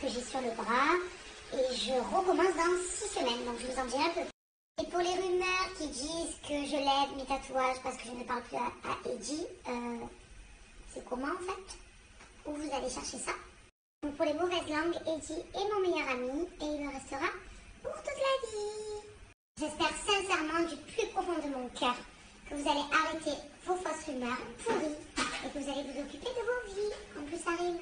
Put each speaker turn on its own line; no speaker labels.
que j'ai sur le bras. Et je recommence dans 6 semaines, donc je vous en dirai un peu plus. Et pour les rumeurs qui disent que je lève mes tatouages parce que je ne parle plus à Eddie, c'est comment en fait? Où vous allez chercher ça? Donc pour les mauvaises langues, Eddie est mon meilleur ami et il le restera pour toute la vie. J'espère sincèrement du plus profond de mon cœur que vous allez arrêter vos fausses rumeurs pourries et que vous allez vous occuper de vos vies. En plus, ça rime.